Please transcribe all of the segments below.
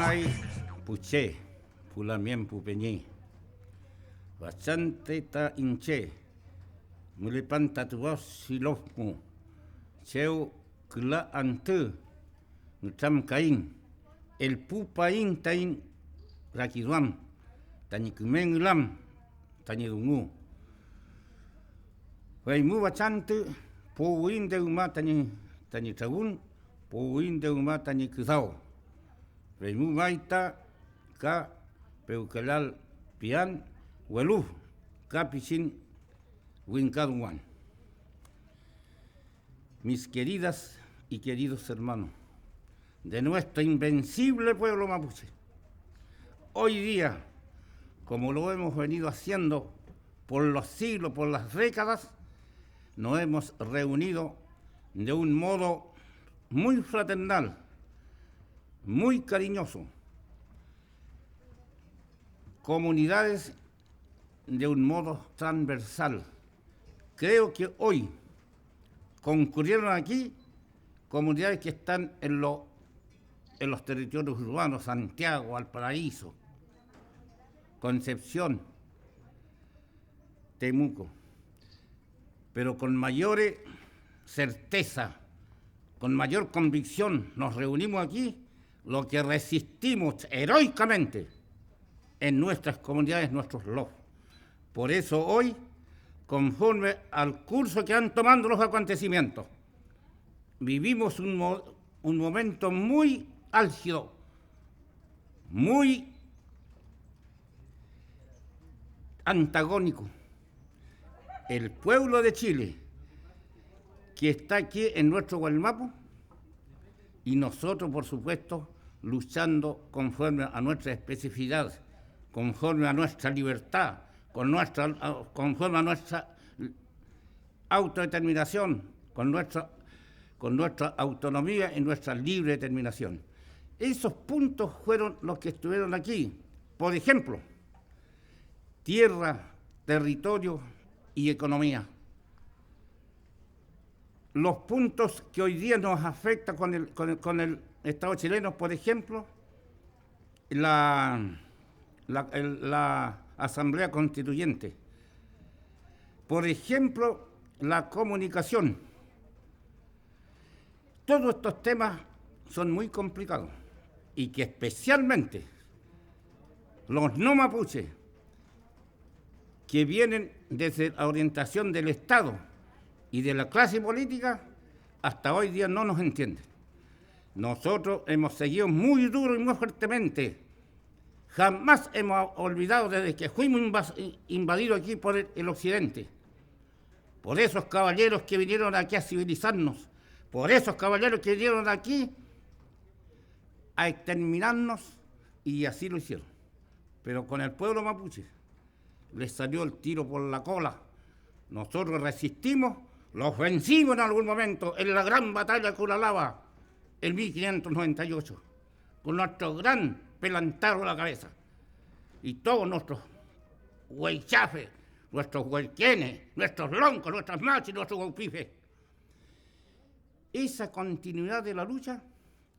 Mulimay puche, pulamien pupeñi. Bastante ta inche. Mulipan tatuos silofmu. Cheu kla ante. Nutam kain. El pupain tain rakiduam. Tani kumeng lam. Tani dungu. Wai mu bastante. Powin de uma tani tagun. Powin de uma tani kuzao. Wai mu maita ka peukelal pian. Hueluf, Capichín, Wincaduan. Mis queridas y queridos hermanos, de nuestro invencible pueblo mapuche, hoy día, como lo hemos venido haciendo por los siglos, por las décadas, nos hemos reunido de un modo muy fraternal, muy cariñoso. Comunidades de un modo transversal. Creo que hoy concurrieron aquí comunidades que están en los territorios urbanos, Santiago, Valparaíso, Concepción, Temuco, pero con mayor certeza, con mayor convicción nos reunimos aquí, lo que resistimos heroicamente en nuestras comunidades, nuestros logros. Por eso hoy, conforme al curso que han tomado los acontecimientos, vivimos un momento muy álgido, muy antagónico. El pueblo de Chile, que está aquí en nuestro Gualmapu, y nosotros, por supuesto, luchando conforme a nuestras especificidades, conforme a nuestra libertad, conforme a nuestra autodeterminación, con nuestra autonomía y nuestra libre determinación. Esos puntos fueron los que estuvieron aquí. Por ejemplo, tierra, territorio y economía. Los puntos que hoy día nos afectan con el Estado chileno, por ejemplo, la Asamblea Constituyente. Por ejemplo, la comunicación. Todos estos temas son muy complicados y que especialmente los no mapuches que vienen desde la orientación del Estado y de la clase política, hasta hoy día no nos entienden. Nosotros hemos seguido muy duro y muy fuertemente. Jamás hemos olvidado desde que fuimos invadidos aquí por el occidente, por esos caballeros que vinieron aquí a civilizarnos, por esos caballeros que vinieron aquí a exterminarnos, y así lo hicieron. Pero con el pueblo mapuche les salió el tiro por la cola. Nosotros resistimos, los vencimos en algún momento en la gran batalla de Curalaba, en 1598, con nuestro gran pelantaro a la cabeza. Y todos nuestros huaychafes, nuestros huayquenes, nuestros loncos, nuestras machos y nuestros guaupifes. Esa continuidad de la lucha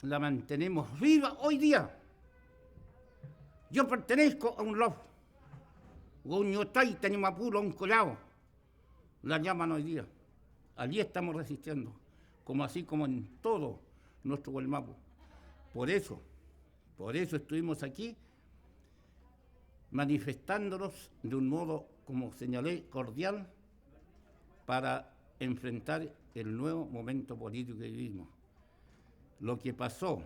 la mantenemos viva hoy día. Yo pertenezco a un lof, Guñotay, Tenimapuro, un collado, la llaman hoy día. Allí estamos resistiendo, como así como en todo nuestro Gualmapu. Por eso estuvimos aquí manifestándonos de un modo, como señalé, cordial, para enfrentar el nuevo momento político que vivimos. Lo que pasó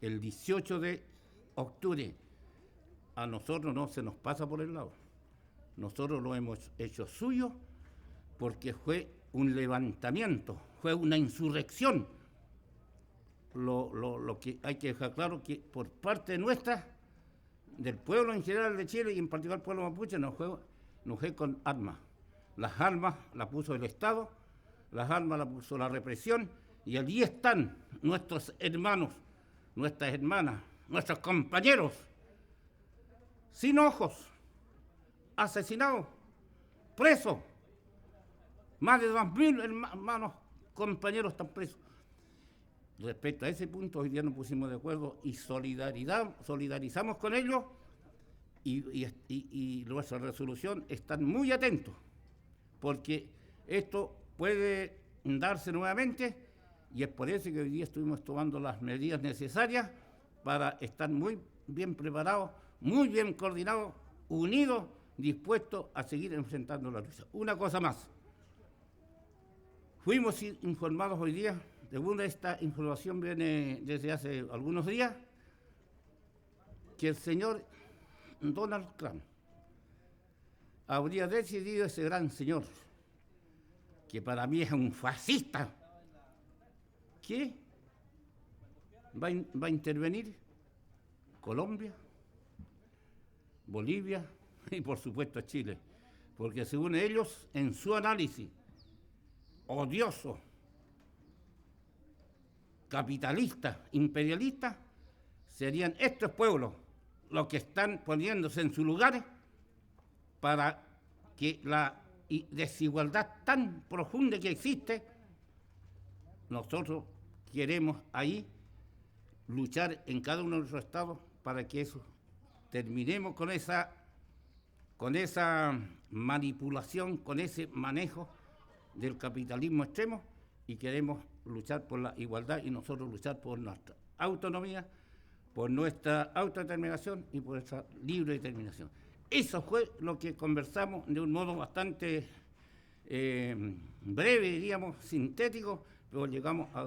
el 18 de octubre, a nosotros no se nos pasa por el lado. Nosotros lo hemos hecho suyo porque fue un levantamiento, fue una insurrección. Lo que hay que dejar claro que por parte nuestra, del pueblo en general de Chile y en particular el pueblo mapuche, nos fue con armas. Las armas las puso el Estado, las armas las puso la represión, y allí están nuestros hermanos, nuestras hermanas, nuestros compañeros, sin ojos, asesinados, presos. Más de 2.000 hermanos, compañeros están presos. respecto a ese punto, hoy día nos pusimos de acuerdo y solidarizamos con ellos y nuestra resolución están muy atentos, porque esto puede darse nuevamente y es por eso que hoy día estuvimos tomando las medidas necesarias para estar muy bien preparados, muy bien coordinados, unidos, dispuestos a seguir enfrentando la lucha. Una cosa más. Fuimos informados hoy día, según esta información viene desde hace algunos días, que el señor Donald Trump habría decidido, ese gran señor, que para mí es un fascista, que va a intervenir Colombia, Bolivia y por supuesto Chile, porque según ellos, en su análisis odioso, capitalista, imperialista, serían estos pueblos los que están poniéndose en su lugar para que la desigualdad tan profunda que existe, nosotros queremos ahí luchar en cada uno de nuestros estados para que eso terminemos con esa manipulación, con ese manejo del capitalismo extremo, y queremos luchar por la igualdad y nosotros luchar por nuestra autonomía, por nuestra autodeterminación y por nuestra libre determinación. Eso fue lo que conversamos de un modo bastante breve, diríamos, sintético, pero llegamos a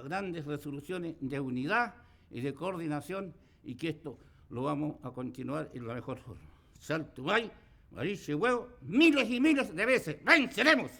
grandes resoluciones de unidad y de coordinación, y que esto lo vamos a continuar en la mejor forma. Saltubay, Mariche Huevo, miles y miles de veces, ¡venceremos!